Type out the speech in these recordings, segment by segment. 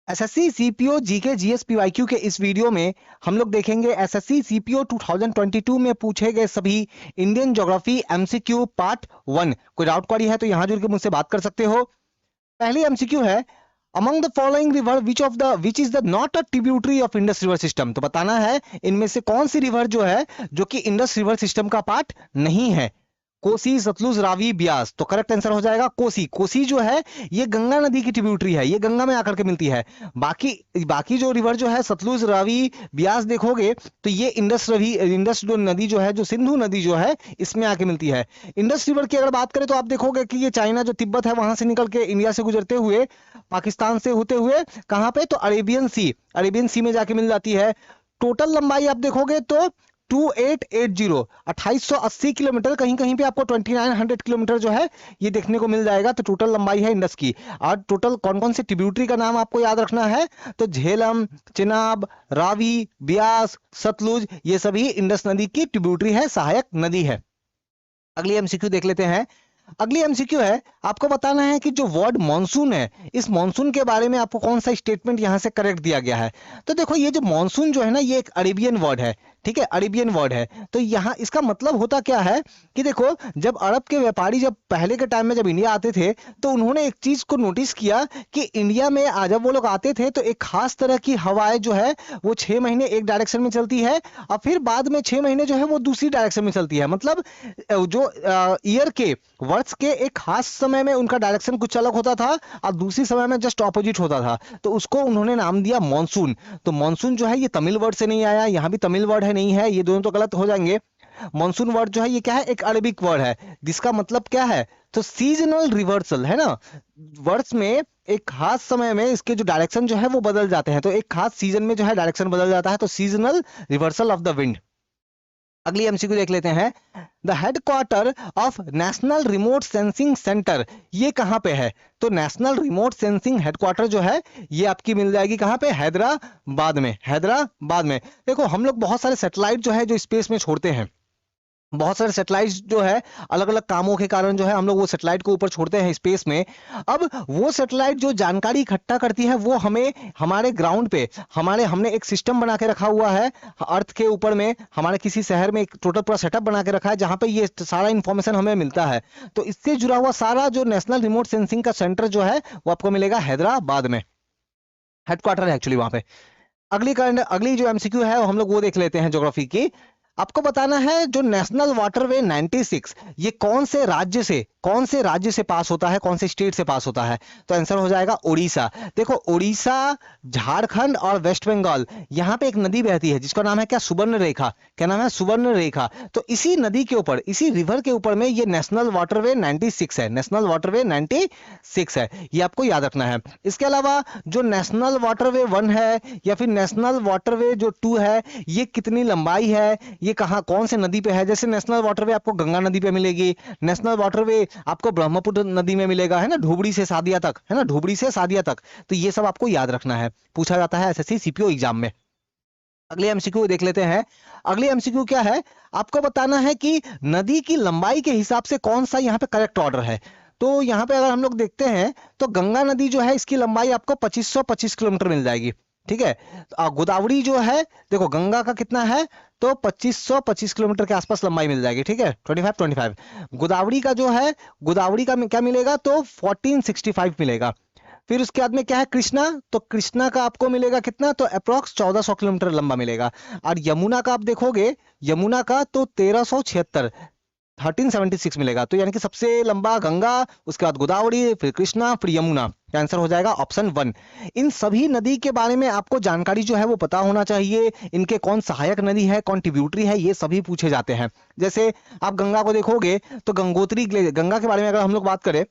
SSC CPO GK जीएसपीवाईक्यू के इस video में हम लोग देखेंगे एसएससी सीपीओ 2022 में पूछे गए सभी इंडियन ज्योग्राफी एमसीक्यू पार्ट 1। कोई डाउट क्वेरी है तो यहां जुड़ के मुझसे बात कर सकते हो। पहली एमसीक्यू है, among the following river which is the not a tributary of Indus river system. तो बताना है इनमें से कौन सी रिवर जो है जो कि इंडस रिवर सिस्टम का पार्ट नहीं है। कोसी, सतलुज, रावी, ब्यास। तो करेक्ट आंसर हो जाएगा कोसी। कोसी जो है ये गंगा नदी की ट्रिब्यूटरी है, ये गंगा में आकर के मिलती है। बाकी बाकी जो रिवर जो है सतलुज, रावी, ब्यास देखोगे तो ये इंडस जो नदी जो है, जो सिंधु नदी जो है इसमें आके मिलती है। इंडस रिवर की अगर बात करें तो आप देखोगे कि ये चाइना जो तिब्बत है वहां से निकल के इंडिया से गुजरते हुए पाकिस्तान से होते हुए कहां पे, तो अरेबियन सी में जाके मिल जाती है। टोटल लंबाई आप देखोगे तो 2880 2880 किलोमीटर, कहीं कहीं पे आपको 2900 किलोमीटर जो है ये देखने को मिल जाएगा। तो टोटल लंबाई है इंडस की। और टोटल कौन कौन सी ट्रिब्यूटरी का नाम आपको याद रखना है, तो झेलम, चिनाब, रावी, ब्यास, सतलुज, ये सभी इंडस नदी की ट्रिब्यूटरी है, सहायक नदी है। अगली एमसीक्यू देख लेते हैं। अगली एमसीक्यू है, आपको बताना है कि जो वर्ड मॉनसून है, इस मॉनसून के बारे में आपको कौन सा स्टेटमेंट यहां से करेक्ट दिया गया है। तो देखो ये जो मॉनसून जो है ना, ये एक अरेबियन वर्ड है, ठीक है, अरेबियन वर्ड है। तो यहाँ इसका मतलब होता क्या है कि देखो, जब अरब के व्यापारी जब पहले के टाइम में जब इंडिया आते थे तो उन्होंने एक चीज को नोटिस किया कि इंडिया में जब वो लोग आते थे तो एक खास तरह की हवाएं जो है वो 6 महीने एक डायरेक्शन में चलती है और फिर बाद में 6 महीने जो है वो दूसरी डायरेक्शन में चलती है। मतलब जो ईयर के वर्ष के एक खास समय में उनका डायरेक्शन कुछ अलग होता था और दूसरी समय में जस्ट ऑपोजिट होता था। तो उसको उन्होंने नाम दिया मॉनसून। तो मॉनसून जो है ये तमिल वर्ड से नहीं आया, यहाँ भी तमिल वर्ड है नहीं है, ये दोनों तो गलत हो जाएंगे। मॉनसून वर्ड जो है ये क्या है, एक अरबिक वर्ड है जिसका मतलब क्या है, तो सीजनल रिवर्सल है ना। वर्ष में एक खास समय में इसके जो डायरेक्शन जो है वो बदल जाते हैं, तो एक खास सीजन में जो है डायरेक्शन बदल जाता है, तो seasonal reversal of the wind. अगली एमसीक्यू देख लेते हैं। The headquarter of national remote sensing centre, ये कहां पे है, तो नेशनल रिमोट सेंसिंग हेडक्वार्टर जो है ये आपकी मिल जाएगी कहां पे, हैदराबाद में। हैदराबाद में देखो, हम लोग बहुत सारे सैटेलाइट जो है जो स्पेस में छोड़ते हैं, बहुत सारे सैटेलाइट्स जो है अलग अलग कामों के कारण जो है हम लोग वो सैटेलाइट को ऊपर छोड़ते हैं स्पेस में। अब वो सैटेलाइट जो जानकारी इकट्ठा करती है वो हमें हमारे ग्राउंड पे हमने एक सिस्टम बना के रखा हुआ है अर्थ के ऊपर में, हमारे किसी शहर में एक टोटल पूरा सेटअप बना के रखा है जहां पे ये सारा इंफॉर्मेशन हमें मिलता है। तो इससे जुड़ा हुआ सारा जो नेशनल रिमोट सेंसिंग का सेंटर जो है वो आपको मिलेगा हैदराबाद में, हेडक्वार्टर है एक्चुअली वहां पे। अगली जो एमसीक्यू है हम लोग वो देख लेते हैं ज्योग्राफी की। आपको बताना है जो नेशनल वाटरवे 96 ये कौन से राज्य से पास होता है, कौन से स्टेट से पास होता है। तो आंसर हो जाएगा उड़ीसा। देखो उड़ीसा, झारखंड और वेस्ट बंगाल, यहाँ पे एक नदी बहती है जिसका नाम है क्या, सुवर्ण रेखा। क्या नाम है, सुवर्ण रेखा। तो इसी नदी के ऊपर, इसी रिवर के ऊपर में ये नेशनल वाटरवे 96 है, नेशनल वाटरवे 96 है, ये आपको याद रखना है। इसके अलावा जो नेशनल वाटरवे 1 है या फिर नेशनल वाटरवे जो 2 है, ये कितनी लंबाई है, ये कहां कौन से नदी पे है। जैसे नेशनल वाटरवे आपको गंगा नदी पे मिलेगी, नेशनल वाटरवे आपको ब्रह्मपुत्र नदी में मिलेगा, है ना, धुबरी से सादिया तक, है ना, धुबरी से सादिया तक। तो ये सब आपको याद रखना है, पूछा जाता है एसएससी सीपीओ एग्जाम में। अगले एमसीक्यू देख लेते हैं। अगले एमसीक्यू क्या है, आपको बताना है कि नदी की लंबाई के हिसाब से कौन सा यहाँ पे करेक्ट ऑर्डर है। तो यहाँ पे अगर हम लोग देखते हैं तो गंगा नदी जो है इसकी लंबाई आपको 2525 किलोमीटर मिल जाएगी, ठीक है। गोदावरी जो है, देखो गंगा का कितना है, तो 2525 किलोमीटर के आसपास लंबाई मिल जाएगी, ठीक है, 2525। गोदावरी का जो है, गोदावरी का क्या मिलेगा, तो 1465 मिलेगा। फिर उसके बाद में क्या है, कृष्णा, तो कृष्णा का आपको मिलेगा कितना, तो अप्रोक्स 1400 किलोमीटर लंबा मिलेगा। और यमुना का आप देखोगे, यमुना का तो 1376 1376 मिलेगा। तो यानी कि सबसे लंबा गंगा, उसके बाद गोदावरी, फिर कृष्णा, फिर यमुना। आंसर हो जाएगा ऑप्शन 1। इन सभी नदी के बारे में आपको जानकारी जो है वो पता होना चाहिए, इनके कौन सहायक नदी है, कौन ट्रिब्यूटरी है, ये सभी पूछे जाते हैं। जैसे आप गंगा को देखोगे तो गंगा के बारे में अगर हम लोग बात करें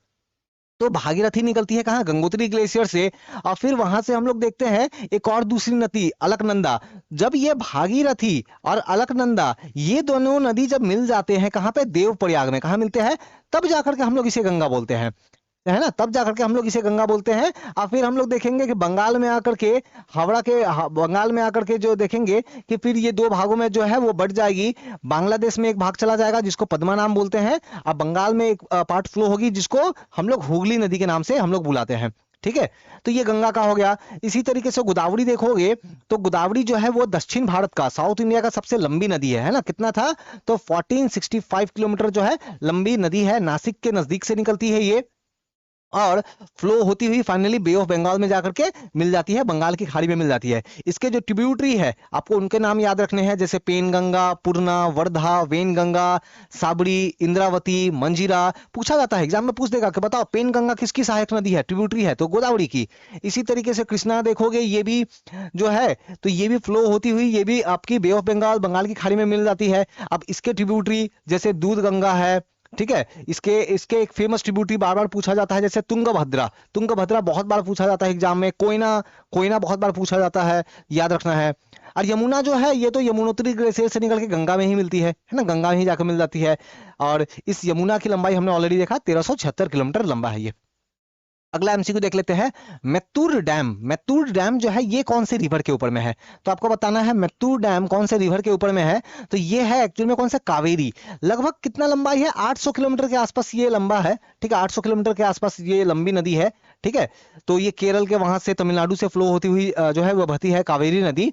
तो भागीरथी निकलती है कहाँ, गंगोत्री ग्लेशियर से। और फिर वहां से हम लोग देखते हैं एक और दूसरी नदी अलकनंदा। जब ये भागीरथी और अलकनंदा ये दोनों नदी जब मिल जाते हैं कहाँ पे, देवप्रयाग में, कहाँ मिलते हैं, तब जाकर के हम लोग इसे गंगा बोलते हैं, है ना, तब जाकर के हम लोग इसे गंगा बोलते हैं। और फिर हम लोग देखेंगे कि बंगाल में आकर के बंगाल में आकर के जो देखेंगे कि फिर ये दो भागों में जो है वो बढ़ जाएगी। बांग्लादेश में एक भाग चला जाएगा जिसको पद्मा नाम बोलते हैं, और बंगाल में एक पार्ट फ्लो होगी जिसको हम लोग हुगली नदी के नाम से हम लोग बुलाते हैं, ठीक है, तो ये गंगा का हो गया। इसी तरीके से गोदावरी देखोगे तो गोदावरी जो है वो दक्षिण भारत का, साउथ इंडिया का सबसे लंबी नदी है ना, कितना था, तो 1465 किलोमीटर जो है लंबी नदी है, नासिक के नजदीक से निकलती है ये, और फ्लो होती हुई फाइनली बे ऑफ बंगाल में जाकर के मिल जाती है, बंगाल की खाड़ी में मिल जाती है। इसके जो ट्रिब्यूटरी है आपको उनके नाम याद रखने हैं, जैसे पेन गंगा, पूर्णा, वर्धा, वेन गंगा, साबरी, इंद्रावती, मंजीरा। पूछा जाता है एग्जाम में, पूछ देगा कि बताओ पेन गंगा किसकी सहायक नदी है, ट्रिब्यूटरी है, तो गोदावरी की। इसी तरीके से कृष्णा देखोगे, ये भी जो है तो ये भी फ्लो होती हुई ये भी आपकी बे ऑफ बंगाल, बंगाल की खाड़ी में मिल जाती है। अब इसके ट्रिब्यूटरी जैसे दूध गंगा है, ठीक है, इसके इसके एक फेमस ट्रिब्यूटरी बार बार पूछा जाता है, जैसे तुंगभद्रा, तुंगभद्रा बहुत बार पूछा जाता है एग्जाम में, कोयना, कोयना बहुत बार पूछा जाता है, याद रखना है। और यमुना जो है ये तो यमुनोत्री ग्लेशियर से निकल के गंगा में ही मिलती है ना, गंगा में ही जाकर मिल जाती है। और इस यमुना की लंबाई हमने ऑलरेडी देखा, 1376 किलोमीटर लंबा है ये। अगला एमसीक्यू देख लेते हैं, मैत्तूर डैम, मैत्तूर डैम जो है ये कौन से रिवर के ऊपर में है, तो आपको बताना है मैत्तूर डैम कौन से रिवर के ऊपर में है, तो ये है एक्चुअल में कौन सा, कावेरी। लगभग कितना लंबाई है, 800 किलोमीटर के आसपास ये लंबा है, ठीक है, 800 किलोमीटर के आसपास ये लंबी नदी है, ठीक है। तो ये केरल के वहां से तमिलनाडु से फ्लो होती हुई जो है वो बहती है कावेरी नदी।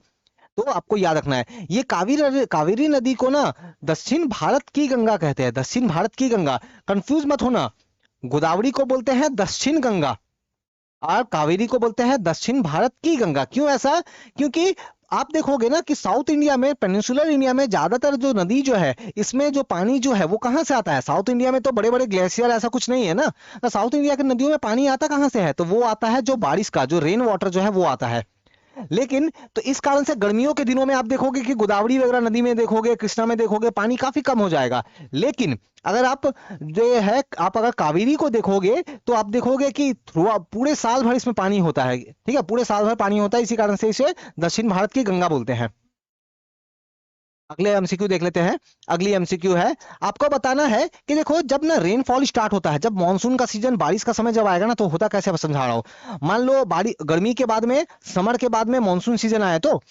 तो आपको याद रखना है ये कावेरी, कावेरी नदी को ना दक्षिण भारत की गंगा कहते हैं, दक्षिण भारत की गंगा, कंफ्यूज मत होना। गोदावरी को बोलते हैं दक्षिण गंगा और कावेरी को बोलते हैं दक्षिण भारत की गंगा। क्यों ऐसा, क्योंकि आप देखोगे ना कि साउथ इंडिया में, पेनिनसुलर इंडिया में ज्यादातर जो नदी जो है इसमें जो पानी जो है वो कहां से आता है, साउथ इंडिया में तो बड़े बड़े ग्लेशियर ऐसा कुछ नहीं है ना, तो साउथ इंडिया की नदियों में पानी आता कहां से है, तो वो आता है जो बारिश का, जो रेन वाटर जो है वो आता है। लेकिन तो इस कारण से गर्मियों के दिनों में आप देखोगे कि गोदावरी वगैरह नदी में देखोगे, कृष्णा में देखोगे पानी काफी कम हो जाएगा। लेकिन अगर आप जो है आप अगर कावेरी को देखोगे तो आप देखोगे कि पूरे साल भर इसमें पानी होता है, ठीक है, पूरे साल भर पानी होता है, इसी कारण से इसे दक्षिण भारत की गंगा बोलते हैं। अगले एमसीक्यू देख लेते हैं। अगली एमसीक्यू है, आपको बताना है कि देखो जब ना रेनफॉल स्टार्ट होता है, जब मॉनसून का सीजन, बारिश का समय जब आएगा ना, तो होता कैसे समझा रहा हूं। मान लो बारिश, गर्मी के बाद में, समर के बाद में मॉनसून सीजन आया, तो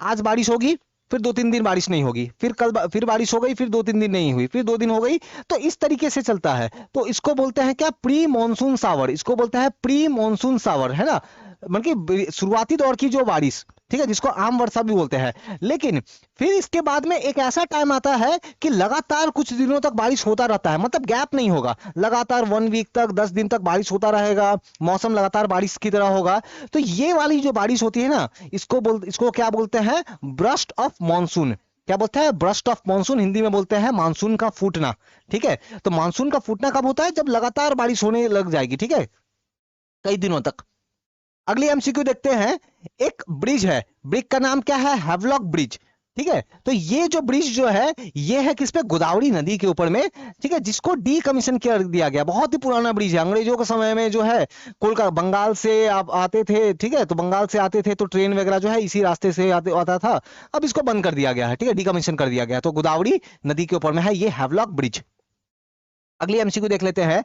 आज बारिश होगी, फिर 2-3 दिन बारिश नहीं होगी, फिर कल फिर बारिश हो गई, फिर 2-3 दिन नहीं हुई, फिर 2 दिन हो गई, तो इस तरीके से चलता है। तो इसको बोलते हैं क्या, प्री मॉनसून सावर, इसको बोलते हैं प्री मॉनसून सावर, है ना, मतलब कि शुरुआती दौर की जो बारिश, ठीक है, जिसको आम वर्षा भी बोलते हैं। लेकिन फिर इसके बाद में एक ऐसा टाइम आता है कि लगातार कुछ दिनों तक बारिश होता रहता है, मतलब गैप नहीं होगा, लगातार 1 वीक तक, 10 दिन तक बारिश होता रहेगा, मौसम लगातार बारिश की तरह होगा। तो ये वाली जो बारिश होती है ना, इसको क्या बोलते हैं, ब्रस्ट ऑफ मॉनसून। क्या बोलते हैं, ब्रस्ट ऑफ मॉनसून, हिंदी में बोलते हैं मानसून का फूटना, ठीक है। तो मानसून का फूटना कब होता है, जब लगातार बारिश होने लग जाएगी, ठीक है, कई दिनों तक। अगली एमसीक्यू देखते हैं, एक ब्रिज है, ब्रिज का नाम क्या है, हैवलॉक ब्रिज, ठीक है। तो ये जो ब्रिज जो है ये है किस पे, गोदावरी नदी के ऊपर में, ठीक है, जिसको डीकमीशन कर दिया गया, बहुत ही पुराना ब्रिज है, अंग्रेजों के समय में जो है कोलकाता, बंगाल से आप आते थे, ठीक है, तो बंगाल से आते थे तो ट्रेन वगैरह जो है इसी रास्ते से आता था, अब इसको बंद कर दिया गया है, ठीक है, डीकमीशन कर दिया गया, तो गोदावरी नदी के ऊपर में है ये हैवलॉक ब्रिज। अगली एमसीक्यू देख लेते हैं,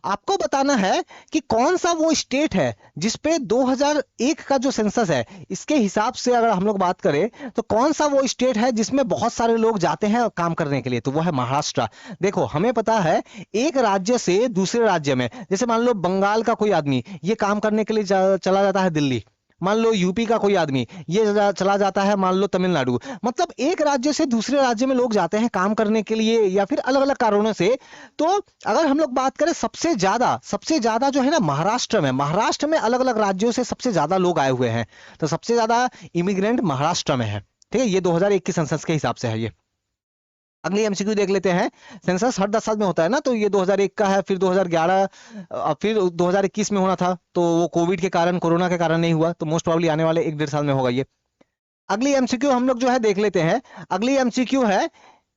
आपको बताना है कि कौन सा वो स्टेट है जिसपे 2001 का जो सेंसस है इसके हिसाब से अगर हम लोग बात करें तो कौन सा वो स्टेट है जिसमें बहुत सारे लोग जाते हैं काम करने के लिए, तो वो है महाराष्ट्र। देखो हमें पता है एक राज्य से दूसरे राज्य में, जैसे मान लो बंगाल का कोई आदमी ये काम करने के लिए चला जाता है दिल्ली, मान लो यूपी का कोई आदमी ये चला जाता है मान लो तमिलनाडु, मतलब एक राज्य से दूसरे राज्य में लोग जाते हैं काम करने के लिए या फिर अलग अलग कारणों से। तो अगर हम लोग बात करें सबसे ज्यादा जो है ना महाराष्ट्र में अलग अलग राज्यों से सबसे ज्यादा लोग आए हुए हैं, तो सबसे ज्यादा इमिग्रेंट महाराष्ट्र में है, ठीक है, ये 2001 के सेंसस के हिसाब से है ये। अगली एमसीक्यू देख लेते हैं, सेंसस हर 10 साल में होता है ना, तो ये 2001 का है, फिर 2011, फिर 2021 में होना था, तो वो कोविड के कारण, कोरोना के कारण नहीं हुआ, तो मोस्ट प्रॉब्ली आने वाले 1-1.5 साल में होगा ये। अगली एमसीक्यू हम लोग जो है देख लेते हैं। अगली एमसीक्यू है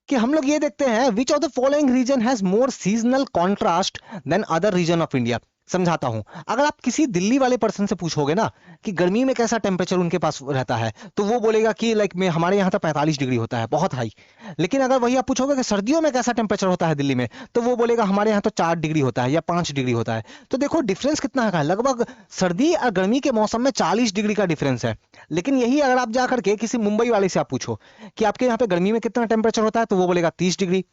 कि हम लोग ये देखते हैं, which of the following region has more seasonal contrast than other region of India. समझाता हूं, अगर आप किसी दिल्ली वाले पर्सन से पूछोगे ना कि गर्मी में कैसा टेम्परेचर उनके पास रहता है, तो वो बोलेगा कि लाइक में हमारे यहाँ तो 45 डिग्री होता है, बहुत हाई। लेकिन अगर वही आप पूछोगे कि सर्दियों में कैसा टेम्परेचर होता है दिल्ली में, तो वो बोलेगा हमारे यहाँ तो 4 डिग्री होता है या 5 डिग्री होता है। तो देखो डिफरेंस कितना है, लगभग सर्दी और गर्मी के मौसम में 40 डिग्री का डिफरेंस है। लेकिन यही अगर आप जाकर के किसी मुंबई वाले से आप पूछो कि आपके यहाँ पे गर्मी में कितना टेम्परेचर होता है, तो वो बोलेगा 30 डिग्री।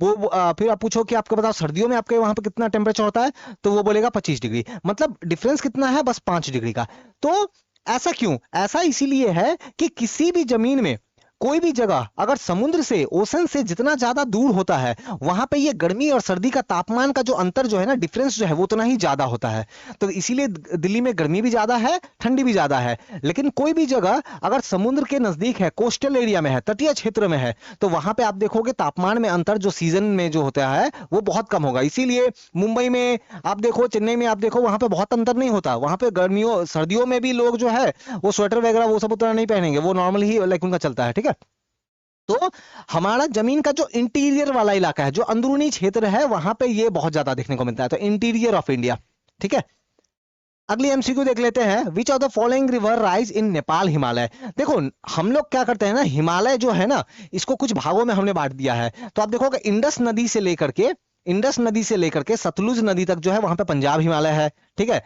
फिर आप पूछो कि आपको बताओ सर्दियों में आपके वहां पे कितना टेम्परेचर होता है, तो वो बोलेगा 25 डिग्री। मतलब डिफरेंस कितना है, बस 5 डिग्री का। तो ऐसा क्यों? ऐसा इसीलिए है कि किसी भी जमीन में कोई भी जगह अगर समुद्र से, ओशन से जितना ज्यादा दूर होता है, वहां पे ये गर्मी और सर्दी का तापमान का जो अंतर जो है ना, डिफरेंस जो है, वो उतना ही ज्यादा होता है। तो इसीलिए दिल्ली में गर्मी भी ज्यादा है, ठंडी भी ज्यादा है। लेकिन कोई भी जगह अगर समुद्र के नजदीक है, कोस्टल एरिया में है, तटीय क्षेत्र में है, तो वहां पे आप देखोगे तापमान में अंतर जो सीजन में जो होता है वो बहुत कम होगा। इसीलिए मुंबई में आप देखो, चेन्नई में आप देखो, वहां पे बहुत अंतर नहीं होता। वहां पे गर्मियों सर्दियों में भी लोग जो है वो स्वेटर वगैरह वो सब उतना नहीं पहनेंगे, वो नॉर्मल ही लाइक उनका चलता है, ठीक है। तो हमारा जमीन का जो इंटीरियर वाला इलाका है, जो अंदरूनी क्षेत्र है, वहां पे ये बहुत ज्यादा देखने को मिलता है। तो इंटीरियर ऑफ इंडिया, ठीक है। अगली एमसीक्यू देख लेते हैं, which of the following river rise in Nepal Himalaya. देखो हम लोग क्या करते हैं ना, हिमालय जो है ना, इसको कुछ भागों में हमने बांट दिया है। तो आप देखोगे इंडस नदी से लेकर के सतलुज नदी तक जो है वहां पे पंजाब हिमालय है, ठीक है।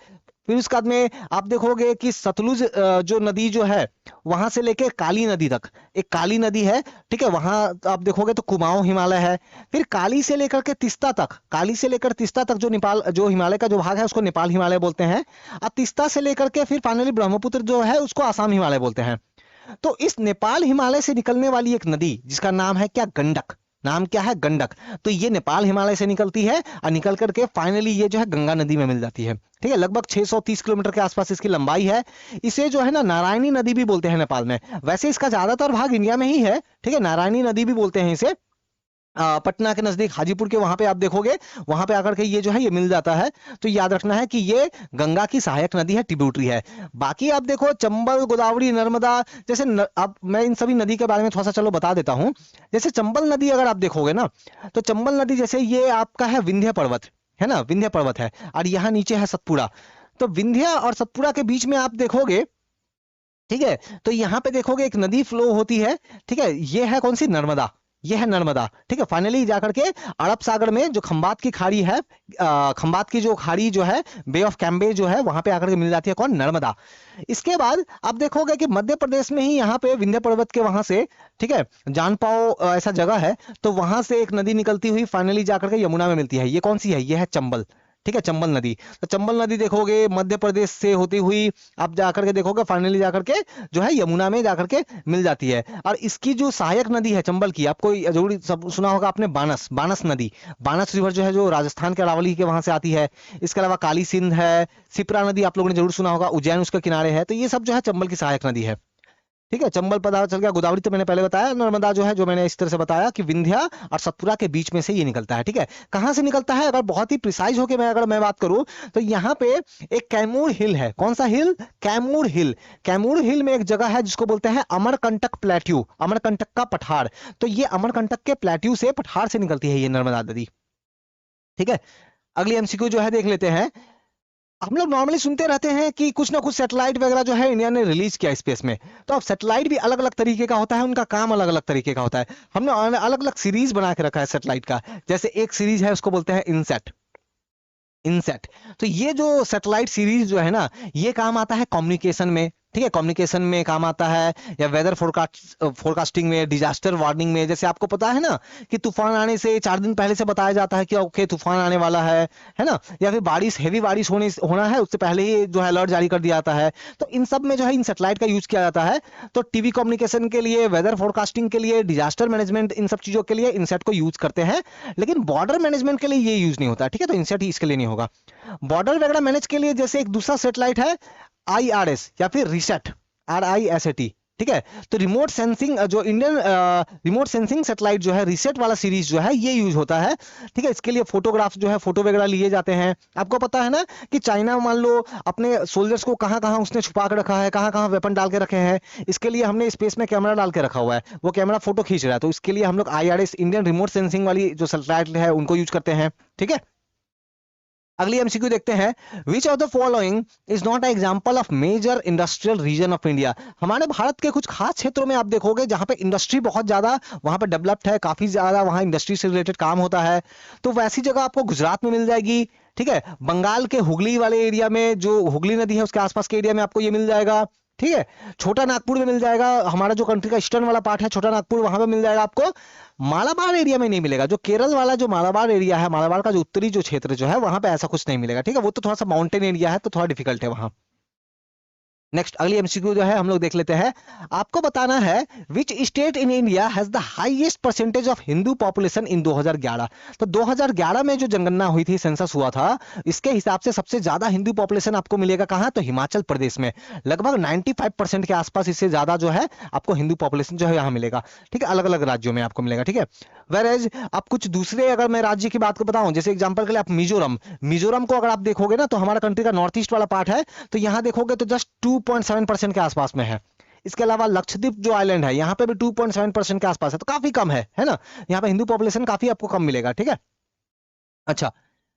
फिर उसके बाद में आप देखोगे कि सतलुज जो नदी जो है वहां से लेके काली नदी तक एक काली नदी है, ठीक है, वहां आप देखोगे तो कुमाऊं हिमालय है। फिर काली से लेकर तिस्ता तक जो नेपाल जो हिमालय का जो भाग है उसको नेपाल हिमालय बोलते हैं। और तिस्ता से लेकर के फिर फाइनली ब्रह्मपुत्र जो है उसको आसाम हिमालय बोलते हैं। तो इस नेपाल हिमालय से निकलने वाली एक नदी जिसका नाम है क्या, गंडक। नाम क्या है, गंडक। तो ये नेपाल हिमालय से निकलती है और निकल करके फाइनली ये जो है गंगा नदी में मिल जाती है, ठीक है। लगभग 630 किलोमीटर के आसपास इसकी लंबाई है। इसे जो है ना नारायणी नदी भी बोलते हैं नेपाल में। वैसे इसका ज्यादातर भाग इंडिया में ही है, ठीक है। नारायणी नदी भी बोलते हैं इसे। पटना के नजदीक हाजीपुर के वहां पे आप देखोगे, वहां पे आकर के ये जो है ये मिल जाता है। तो याद रखना है कि ये गंगा की सहायक नदी है, ट्रिब्यूटरी है। बाकी आप देखो चंबल, गोदावरी, नर्मदा जैसे अब मैं इन सभी नदी के बारे में थोड़ा सा चलो बता देता हूं। जैसे चंबल नदी अगर आप देखोगे ना, तो चंबल नदी जैसे ये आपका है विंध्य पर्वत, है ना, विंध्य पर्वत है, और यहाँ नीचे है सतपुड़ा। तो विंध्य और सतपुड़ा के बीच में आप देखोगे, ठीक है, तो यहाँ पे देखोगे एक नदी फ्लो होती है, ठीक है। ये है कौन सी, नर्मदा। ये है नर्मदा, ठीक है। फाइनली जाकर के अरब सागर में जो खंबात की खाड़ी है, खंबात की जो खाड़ी जो है, बे ऑफ कैम्बे जो है, वहां पे आकर के मिल जाती है कौन, नर्मदा। इसके बाद आप देखोगे कि मध्य प्रदेश में ही यहाँ पे विंध्य पर्वत के वहां से, ठीक है, जानपाओ ऐसा जगह है, तो वहां से एक नदी निकलती हुई फाइनली जाकर के यमुना में मिलती है। ये कौन सी है, ये है चंबल, ठीक है, चंबल नदी। तो चंबल नदी देखोगे मध्य प्रदेश से होती हुई आप जाकर के देखोगे फाइनली जाकर के जो है यमुना में जाकर के मिल जाती है। और इसकी जो सहायक नदी है चंबल की, आपको जरूर सब सुना होगा आपने, बानस नदी। बानस रिवर जो है जो राजस्थान के अरावली के वहां से आती है। इसके अलावा काली सिंध है, सिप्रा नदी आप लोगों ने जरूर सुना होगा, उज्जैन उसके किनारे है। तो ये सब जो है चंबल की सहायक नदी है, ठीक है। चंबल पता चल गया। गोदावरी तो मैंने पहले बताया। नर्मदा जो है, जो मैंने इस तरह से बताया कि विंध्या और सतपुरा के बीच में से ये निकलता है, ठीक है। कहां से निकलता है, अगर बहुत ही प्रिसाइज होके मैं बात करूं, तो यहाँ पे एक कैमूर हिल है। कौन सा हिल, कैमूर हिल। कैमूर हिल में एक जगह है जिसको बोलते हैं अमरकंटक प्लेट्यू, अमरकंटक का पठार। तो ये अमरकंटक के प्लेट्यू से, पठार से निकलती है ये नर्मदा नदी, ठीक है। अगली एमसीक्यू जो है देख लेते हैं। हम लोग नॉर्मली सुनते रहते हैं कि कुछ ना कुछ सैटेलाइट वगैरह जो है इंडिया ने रिलीज किया स्पेस में। तो अब सैटेलाइट भी अलग अलग तरीके का होता है, उनका काम अलग अलग तरीके का होता है। हमने अलग अलग सीरीज बना के रखा है सैटेलाइट का। जैसे एक सीरीज है उसको बोलते हैं इनसेट, इनसेट। तो ये जो सैटेलाइट सीरीज जो है ना, ये काम आता है कम्युनिकेशन में, ठीक है, कम्युनिकेशन में काम आता है, या वेदर फोरकास्टिंग में, डिजास्टर वार्निंग में। जैसे आपको पता है ना कि तूफान आने से 4 दिन पहले से बताया जाता है कि ओके तूफान आने वाला है ना, या फिर हैवी बारिश होना है, उससे पहले ही जो है अलर्ट जारी कर दिया जाता है। तो इन सब में जो है इन सैटेलाइट का यूज किया जाता है। तो टीवी कम्युनिकेशन के लिए, वेदर फोरकास्टिंग के लिए, डिजास्टर मैनेजमेंट, इन सब चीजों के लिए इनसेट को यूज करते हैं। लेकिन बॉर्डर मैनेजमेंट के लिए ये यूज नहीं होता, ठीक है। तो इनसेट ही इसके लिए नहीं होगा। बॉर्डर वगैरह मैनेज के लिए जैसे एक दूसरा सैटेलाइट है IRS या फिर रिसेट, RISAT, ठीक है। तो रिमोट सेंसिंग जो इंडियन रिमोट सेंसिंग सैटेलाइट जो है, रिसेट वाला सीरीज जो है ये यूज होता है, ठीक है। इसके लिए फोटोग्राफ जो है, फोटो वगैरह लिए जाते हैं। आपको पता है ना कि चाइना मान लो अपने सोल्जर्स को कहां कहां उसने छुपा के रखा है, कहां कहां वेपन डाल के रखे हैं। इसके लिए हमने स्पेस में कैमरा डाल के रखा हुआ है, वो कैमरा फोटो खींच रहा है। तो इसके लिए हम लोग IRS, इंडियन रिमोट सेंसिंग वाली जो सैटेलाइट है उनको यूज करते हैं, ठीक है। अगली एमसीक्यू देखते हैं, which of the following is not a example of major industrial region of India. हमारे भारत के कुछ खास क्षेत्रों में आप देखोगे जहां पे इंडस्ट्री बहुत ज्यादा वहां पे डेवलप्ड है, काफी ज्यादा वहां इंडस्ट्री से रिलेटेड काम होता है। तो वैसी जगह आपको गुजरात में मिल जाएगी, ठीक है। बंगाल के हुगली वाले एरिया में, जो हुगली नदी है उसके आसपास के एरिया में आपको ये मिल जाएगा। ठीक है, छोटा नागपुर में मिल जाएगा, हमारा जो कंट्री का ईस्टर्न वाला पार्ट है छोटा नागपुर, वहां पे मिल जाएगा आपको। मालाबार एरिया में नहीं मिलेगा, जो केरल वाला जो मालाबार एरिया है, मालाबार का जो उत्तरी जो क्षेत्र जो है वहां पे ऐसा कुछ नहीं मिलेगा, ठीक है, वो तो थोड़ा सा माउंटेन एरिया है तो थोड़ा डिफिकल्ट है वहां। नेक्स्ट अगली एमसीक्यू जो है हम लोग देख लेते हैं। आपको बताना है which state in India has the highest percentage of Hindu population in 2011। तो 2011 में जो जनगणना हुई थी, सेंसस हुआ था, इसके हिसाब से सबसे ज्यादा हिंदू पॉपुलेशन आपको मिलेगा कहां, तो हिमाचल प्रदेश में। लगभग 95% के आसपास, इससे ज्यादा जो है आपको हिंदू पॉपुलेशन जो है यहाँ मिलेगा, ठीक है, अलग अलग राज्यों में आपको मिलेगा, ठीक है। वेरएज आप कुछ दूसरे अगर मैं राज्य की बात को बताऊं, जैसे एग्जांपल के लिए आप मिजोरम, मिजोरम को अगर आप देखोगे ना, तो हमारा कंट्री का नॉर्थ ईस्ट वाला पार्ट है, तो यहां देखोगे तो जस्ट 2.7% के आसपास में है। इसके अलावा लक्षद्वीप जो आइलैंड है, यहाँ पे भी 2.7% के आसपास है, तो काफी कम है ना, यहाँ पे हिंदू पॉपुलेशन काफी आपको कम मिलेगा, ठीक है। अच्छा,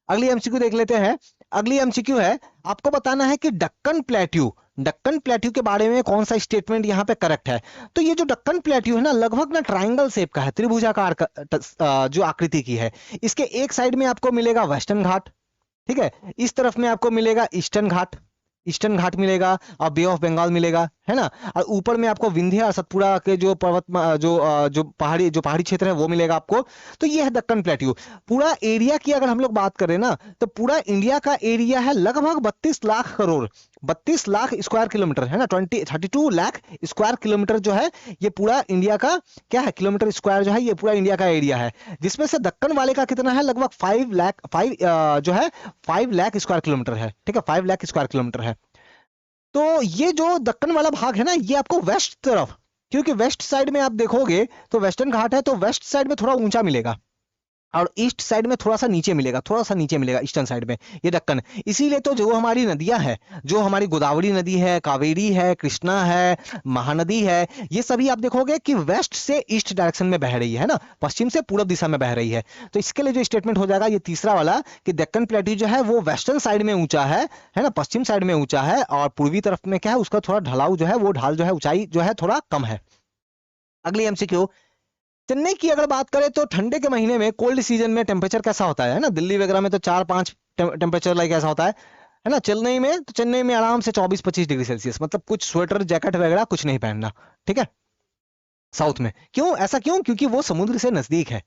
अगली एमसीक्यू देख लेते हैं। अगली एमसीक्यू है, आपको बताना है कि डक्कन प्लेट्यू के बारे में कौन सा स्टेटमेंट यहाँ पे करेक्ट है। तो ये जो डक्कन प्लेट्यू है ना, लगभग ना ट्रायंगल शेप का है, त्रिभुजाकार जो आकृति की है। इसके एक साइड में आपको मिलेगा वेस्टर्न घाट, ठीक है, इस तरफ में आपको मिलेगा ईस्टर्न घाट मिलेगा, और बे ऑफ बंगाल मिलेगा, है ना, और ऊपर में आपको विंध्य और सतपुड़ा के जो पर्वत जो पहाड़ी क्षेत्र है वो मिलेगा आपको। तो ये है दक्कन प्लेट्यू। पूरा एरिया की अगर हम लोग बात करें ना, तो पूरा इंडिया का एरिया है लगभग 32 लाख करोड़, 32 लाख स्क्वायर किलोमीटर, है ना, 32 लाख स्क्वायर किलोमीटर जो है ये पूरा इंडिया का क्या है, किलोमीटर स्क्वायर जो है ये पूरा इंडिया का एरिया है। जिसमें से दक्कन वाले का कितना है, लगभग 5 लाख स्क्वायर किलोमीटर है, ठीक है, 5 लाख स्क्वायर किलोमीटर है। तो ये जो दक्कन वाला भाग है ना, ये आपको वेस्ट तरफ, क्योंकि वेस्ट साइड में आप देखोगे तो वेस्टर्न घाट है, तो वेस्ट साइड में थोड़ा ऊंचा मिलेगा, और ईस्ट साइड में थोड़ा सा नीचे मिलेगा ईस्टर्न साइड में ये दक्कन। इसीलिए तो जो हमारी नदियां हैं, जो हमारी गोदावरी नदी है, कावेरी है, कृष्णा है, महानदी है, ये सभी आप देखोगे कि वेस्ट से ईस्ट डायरेक्शन में बह रही है ना, पश्चिम से पूरब दिशा में बह रही है। तो इसके लिए जो स्टेटमेंट हो जाएगा ये तीसरा वाला, कि दक्कन प्लेट्यू जो है वो वेस्टर्न साइड में ऊंचा है ना, पश्चिम साइड में ऊंचा है, और पूर्वी तरफ में क्या है, उसका थोड़ा ढलाव जो है, वो ढाल जो है, ऊंचाई जो है थोड़ा कम है। अगली एमसीक्यू, चेन्नई की अगर बात करें तो ठंडे के महीने में, कोल्ड सीजन में टेम्परेचर कैसा होता है ना, दिल्ली वगैरह में तो 4-5 टेम्परेचर लाइक ऐसा होता है ना, चेन्नई में आराम से 24-25 डिग्री सेल्सियस, मतलब कुछ स्वेटर जैकेट वगैरह कुछ नहीं पहनना, ठीक है, साउथ में। क्यों ऐसा, क्यों, क्योंकि वो समुद्र से नजदीक है।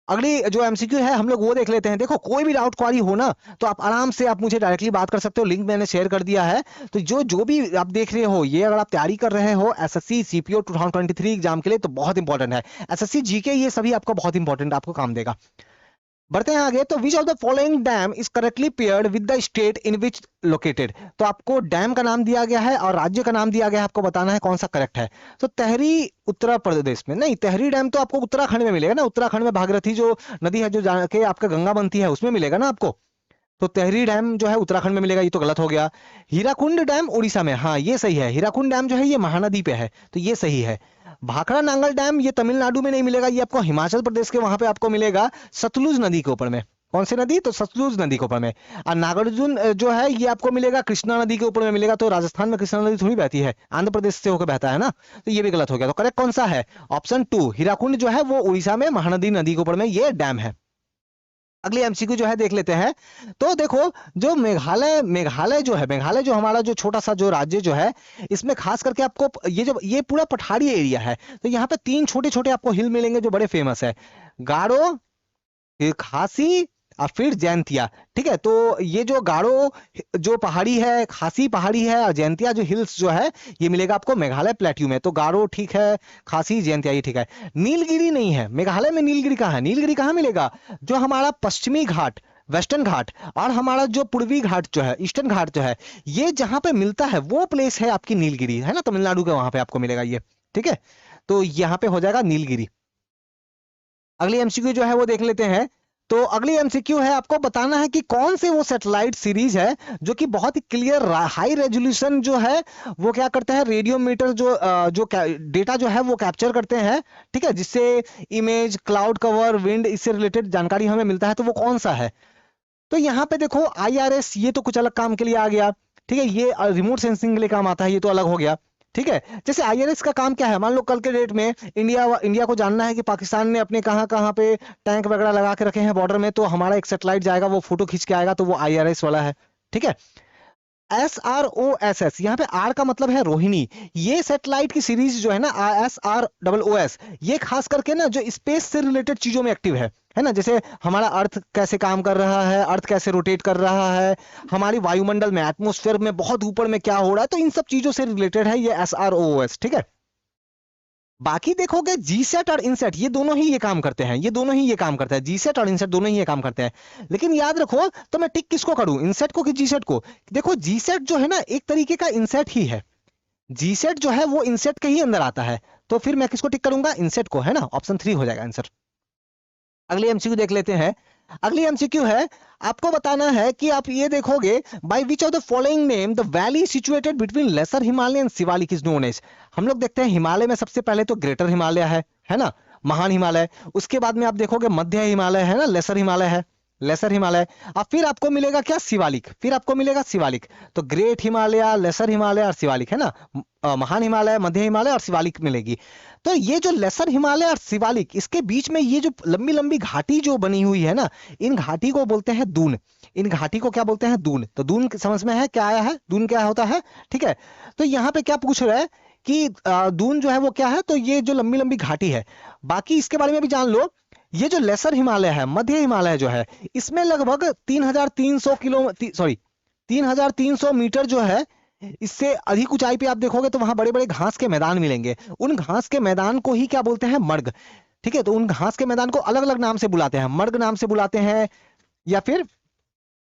अगली जो एमसीक्यू है हम लोग वो देख लेते हैं। देखो, कोई भी डाउट क्वारी हो ना, तो आप आराम से आप मुझे डायरेक्टली बात कर सकते हो, लिंक मैंने शेयर कर दिया है। तो जो भी आप देख रहे हो, ये अगर आप तैयारी कर रहे हो एसएससी सीपीओ 2023 एग्जाम के लिए, तो बहुत इंपॉर्टेंट है। एसएससी जीके ये सभी आपका बहुत इंपॉर्टेंट, आपको काम देगा। बढ़ते हैं आगे। तो विच of the following dam is correctly paired with the state in which located. तो आपको डैम का नाम दिया गया है और राज्य का नाम दिया गया है, आपको बताना है कौन सा करेक्ट है। तो तहरी उत्तर प्रदेश में नहीं, तहरी डैम तो आपको उत्तराखंड में मिलेगा ना, उत्तराखंड में भागीरथी जो नदी है, जो जाके आपका गंगा बनती है, उसमें मिलेगा ना आपको। तो तहरी डैम जो है उत्तराखंड में मिलेगा, ये तो गलत हो गया। हीराकुंड डैम उड़ीसा में, हाँ ये सही है। हीराकुंड डैम जो है ये महानदी पे है, तो ये सही है। भाखड़ा नांगल डैम ये तमिलनाडु में नहीं मिलेगा, ये आपको हिमाचल प्रदेश के वहां पे आपको मिलेगा, सतलुज नदी के ऊपर में। कौन सी नदी, तो सतलुज नदी के ऊपर में। और नागार्जुन जो है ये आपको मिलेगा कृष्णा नदी के ऊपर में मिलेगा। तो राजस्थान में कृष्णा नदी थोड़ी बहती है, आंध्र प्रदेश से होकर बहता है ना, तो ये भी गलत हो गया। तो करेक्ट कौन सा है, ऑप्शन 2 हीराकुंड जो है वो उड़ीसा में महानदी नदी के ऊपर में ये डैम है। अगली एमसीक्यू जो है देख लेते हैं। तो देखो, जो मेघालय जो हमारा जो छोटा सा जो राज्य जो है, इसमें खास करके आपको ये पूरा पठारी एरिया है। तो यहाँ पे 3 छोटे छोटे आपको हिल मिलेंगे जो बड़े फेमस है, गारो, फिर खासी और फिर जैंतिया, ठीक है। तो ये जो गारो जो पहाड़ी है, खासी पहाड़ी है, और जैंतिया जो हिल्स जो है, ये मिलेगा आपको मेघालय प्लेट्यू में। तो गारो ठीक है, खासी जैंतिया ये ठीक है। नीलगिरी नहीं है मेघालय में। नीलगिरी कहाँ है, नीलगिरी कहाँ मिलेगा, जो हमारा पश्चिमी घाट, वेस्टर्न घाट, और हमारा जो पूर्वी घाट जो है, ईस्टर्न घाट जो है, ये जहां पे मिलता है वो प्लेस है आपकी नीलगिरी, है ना, तमिलनाडु के वहां पे आपको मिलेगा ये, ठीक है। तो यहाँ पे हो जाएगा नीलगिरी। अगली एमसीक्यू जो है वो देख लेते हैं। तो अगली एमसीक्यू है, आपको बताना है कि कौन से वो सैटेलाइट सीरीज है जो कि बहुत ही क्लियर हाई रेजोल्यूशन जो है वो क्या करते हैं, रेडियोमीटर जो डेटा जो है वो कैप्चर करते हैं, ठीक है, जिससे इमेज, क्लाउड कवर, विंड, इससे रिलेटेड जानकारी हमें मिलता है। तो वो कौन सा है, तो यहाँ पे देखो आईआरएस, ये तो कुछ अलग काम के लिए आ गया, ठीक है, ये रिमोट सेंसिंग के लिए काम आता है, ये तो अलग हो गया, ठीक है। जैसे आईआरएस का काम क्या है, मान लो कल के डेट में इंडिया को जानना है कि पाकिस्तान ने अपने कहां कहां पे टैंक वगैरह लगा के रखे हैं बॉर्डर में, तो हमारा एक सैटेलाइट जाएगा, वो फोटो खींच के आएगा, तो वो आईआरएस वाला है, ठीक है। SROSS, यहाँ पे आर का मतलब है रोहिणी। ये सैटेलाइट की सीरीज जो है ना SROS, ये खास करके ना जो स्पेस से रिलेटेड चीजों में एक्टिव है ना, जैसे हमारा अर्थ कैसे काम कर रहा है, अर्थ कैसे रोटेट कर रहा है, हमारी वायुमंडल में, एटमॉस्फेयर में बहुत ऊपर में क्या हो रहा है, तो इन सब चीजों से रिलेटेड है ये SROS, ठीक है। बाकी देखोगे जीसेट और इनसेट ये दोनों ही ये काम करते हैं, ये दोनों ही ये काम करते हैं, जीसेट और इनसेट दोनों ही ये काम करते हैं। लेकिन याद रखो, तो मैं टिक किसको करूं, इनसेट को कि जीसेट को? देखो जीसेट जो है ना एक तरीके का इनसेट ही है, जीसेट जो है वो इनसेट के ही अंदर आता है, तो फिर मैं किसको टिक करूंगा, इनसेट को, है ना, ऑप्शन 3 हो जाएगा आंसर। अगली एमसीक्यू देख लेते हैं। अगली एमसीक्यू है, आपको बताना है कि आप ये देखोगे, by which of the following name the valley situated between lesser Himalaya and Shivalik is known as. हम लोग देखते हैं हिमालय में सबसे पहले तो ग्रेटर हिमालय है ना, महान हिमालय। उसके बाद में आप देखोगे मध्य हिमालय है ना, लेसर हिमालय है, लेसर हिमालय। अब फिर आपको मिलेगा क्या, शिवालिक, फिर आपको मिलेगा शिवालिक। तो ग्रेट हिमालय, लेसर हिमालय और शिवालिक, है ना, महान हिमालय, मध्य हिमालय और शिवालिक मिलेगी। तो ये जो लेसर हिमालय और शिवालिक, इसके बीच में ये जो लंबी लंबी घाटी जो बनी हुई है ना, इन घाटी को बोलते हैं दून। इन घाटी को क्या बोलते हैं, दून। तो दून समझ में है क्या आया है, दून क्या होता है, ठीक है। तो यहाँ पे क्या पूछ रहा है कि दून जो है वो क्या है, तो ये जो लंबी लंबी घाटी है। बाकी इसके बारे में भी जान लो, ये जो लेसर हिमालय है, मध्य हिमालय जो है, इसमें लगभग 3300 किलो, सॉरी 3300 मीटर जो है, इससे अधिक ऊंचाई पे आप देखोगे तो वहां बड़े बड़े घास के मैदान मिलेंगे। उन घास के मैदान को ही क्या बोलते हैं, मर्ग, ठीक है। तो उन घास के मैदान को अलग अलग नाम से बुलाते हैं, मर्ग नाम से बुलाते हैं, या फिर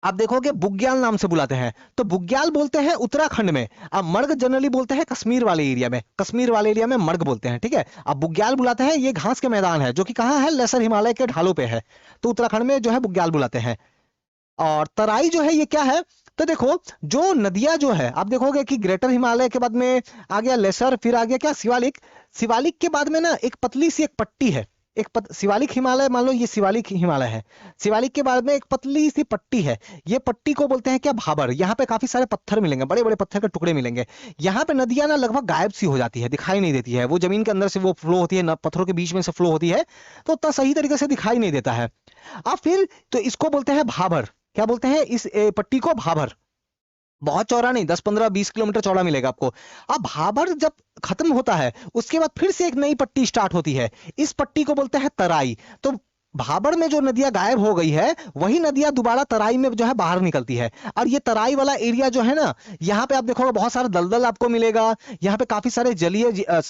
आप देखोगे बुग्याल नाम से बुलाते हैं। तो बुग्याल बोलते हैं उत्तराखंड में, अब मर्ग जनरली बोलते हैं कश्मीर वाले एरिया में, कश्मीर वाले एरिया में मर्ग बोलते हैं, ठीक है। अब बुग्याल बुलाते हैं, ये घास के मैदान है जो कि कहाँ है, लेसर हिमालय के ढालों पे है, तो उत्तराखंड में जो है बुग्याल बुलाते हैं। और तराई जो है ये क्या है, तो देखो जो नदियां जो है, आप देखोगे कि ग्रेटर हिमालय के बाद में आ गया लेसर, फिर आ गया क्या, शिवालिक। शिवालिक के बाद में ना एक पतली सी एक पट्टी है, शिवालिक हिमालय, मान लो ये शिवालिक हिमालय है, शिवालिक के बाद में एक पतली सी पट्टी है, ये पट्टी को बोलते हैं क्या, भाबर। यहाँ पे काफी सारे पत्थर मिलेंगे, बड़े बड़े पत्थर के टुकड़े मिलेंगे। यहाँ पे नदियां ना लगभग गायब सी हो जाती है, दिखाई नहीं देती है, वो जमीन के अंदर से वो फ्लो होती है ना, पत्थरों के बीच में से फ्लो होती है, तो उतना सही तरीके से दिखाई नहीं देता है। अब फिर तो इसको बोलते हैं भाबर, क्या बोलते हैं इस पट्टी को, भाबर। बहुत चौड़ा नहीं, 10-15-20 किलोमीटर चौड़ा मिलेगा आपको। अब भाबर जब खत्म होता है, उसके बाद फिर से एक नई पट्टी स्टार्ट होती है, इस पट्टी को बोलते हैं तराई। तो भाबर में जो नदियां गायब हो गई है, वही नदियां दोबारा तराई में जो है बाहर निकलती है। और ये तराई वाला एरिया जो है ना, यहाँ पे आप देखोगे बहुत सारा दलदल आपको मिलेगा, यहाँ पे काफी सारे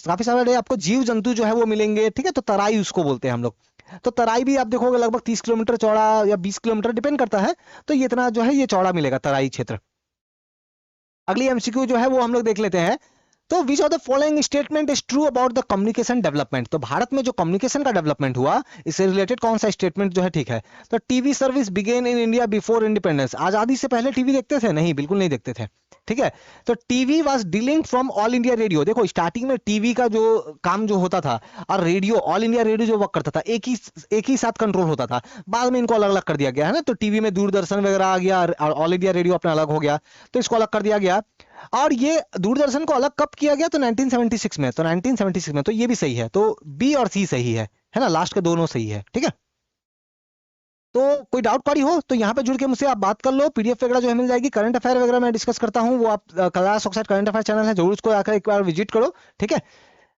काफी सारे आपको जीव जंतु जो है वो मिलेंगे, ठीक है। तो तराई उसको बोलते हैं हम लोग। तो तराई भी आप देखोगे लगभग 30 किलोमीटर चौड़ा या 20 किलोमीटर, डिपेंड करता है, तो ये इतना जो है ये चौड़ा मिलेगा तराई क्षेत्र। अगली एमसीक्यू जो है वो हम लोग देख लेते हैं। तो विच of the following statement is true about the communication development. तो भारत में जो कम्युनिकेशन का डेवलपमेंट हुआ, इससे रिलेटेड कौन सा स्टेटमेंट जो है ठीक है। तो TV service begin in India before independence. आजादी से पहले टीवी देखते थे, नहीं, बिल्कुल नहीं देखते थे, ठीक है। तो TV was delinked from All India Radio. देखो स्टार्टिंग में टीवी का जो काम जो होता था और रेडियो, ऑल इंडिया रेडियो जो वर्क करता था, एक ही साथ कंट्रोल होता था। बाद में इनको अलग अलग कर दिया गया है ना, तो टीवी में दूरदर्शन वगैरह आ गया और ऑल इंडिया रेडियो अपना अलग हो गया, तो इसको अलग कर दिया गया। और ये दूरदर्शन को अलग कब किया गया, तो 1976 में। तो 1976 में, तो ये भी सही है, तो बी और सी सही है ना, लास्ट के दोनों सही है, ठीक है। तो कोई डाउट क्वारी हो तो यहाँ पे जुड़ के मुझसे आप बात कर लो, पीडीएफ वगैरह जो है मिल जाएगी, करंट अफेयर वगैरह मैं डिस्कस करता हूँ, वो आप Kailash oxide current affair channel है, जरूर उसको आकर एक बार विजिट करो, ठीक है।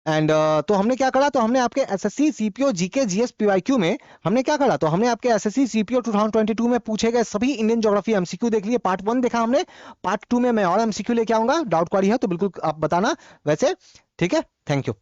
एंड तो हमने क्या करा, तो हमने आपके SSC CPO GK GS PYQ में हमने क्या करा, तो हमने आपके एसएससी सीपीओ 2022 में पूछे गए सभी इंडियन ज्योग्राफी एमसीक्यू देख लिए। पार्ट 1 देखा हमने, पार्ट 2 में मैं और एमसीक्यू लेके आऊंगा, डाउट क्वारी है तो बिल्कुल आप बताना वैसे, ठीक है। Thank you.